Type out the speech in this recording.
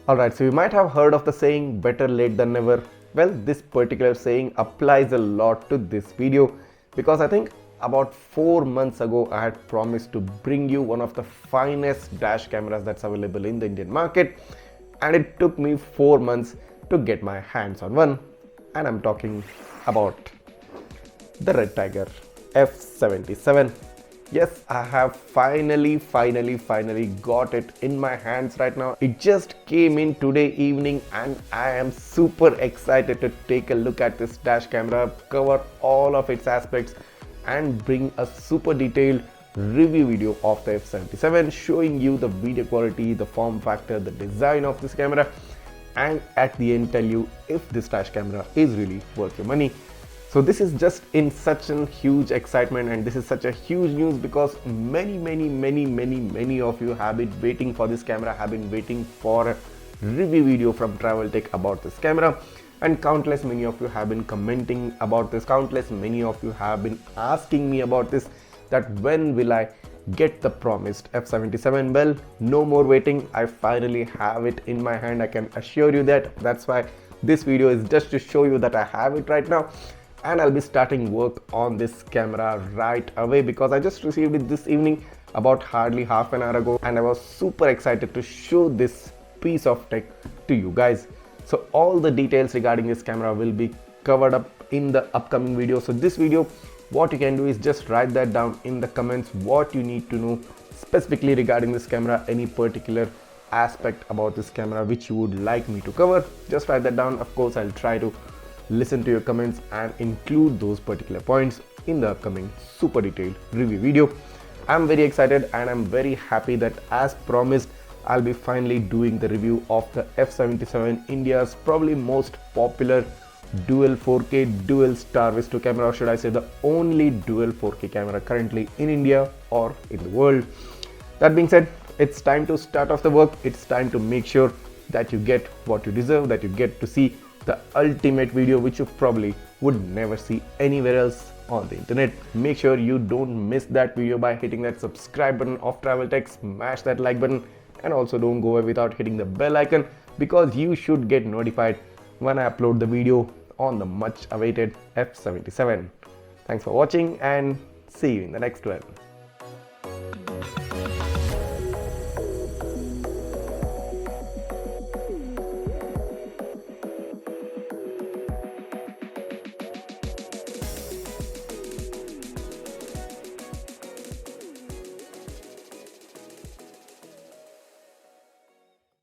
Alright, so you might have heard of the saying better late than never. Well, this particular saying applies a lot to this video because I think about 4 months ago I had promised to bring you one of the finest dash cameras that's available in the Indian market, and it took me 4 months to get my hands on one, and I'm talking about the Redtiger F77. Yes, I have finally got it in my hands right now. It just came in today evening and I am super excited to take a look at this dash camera, cover all of its aspects and bring a super detailed review video of the F77, showing you the video quality, the form factor, the design of this camera, and at the end tell you if this dash camera is really worth your money. So this is just in such a huge excitement, and this is such a huge news because many of you have been waiting for this camera, have been waiting for a review video from Travel Tech about this camera, and countless many of you have been commenting about this, countless many of you have been asking me about this, that when will I get the promised F77. Well, no more waiting, I finally have it in my hand. I can assure you that. That's why this video is just to show you that I have it right now, and I'll be starting work on this camera right away because I just received it this evening about hardly half an hour ago, and I was super excited to show this piece of tech to you guys. So all the details regarding this camera will be covered up in the upcoming video. So this video, what you can do is just write that down in the comments, what you need to know specifically regarding this camera, any particular aspect about this camera which you would like me to cover. Just write that down. Of course, I'll try to listen to your comments and include those particular points in the upcoming super detailed review video. I'm very excited and I'm very happy that, as promised, I'll be finally doing the review of the F77, India's probably most popular dual 4K dual Starvis 2 camera, or should I say the only dual 4K camera currently in India or in the world. That being said, it's time to start off the work. It's time to make sure that you get what you deserve, that you get to see the ultimate video which you probably would never see anywhere else on the internet. Make sure you don't miss that video by hitting that subscribe button of Travel Tech, smash that like button, and also don't go away without hitting the bell icon because you should get notified when I upload the video on the much awaited F77. Thanks for watching and see you in the next one.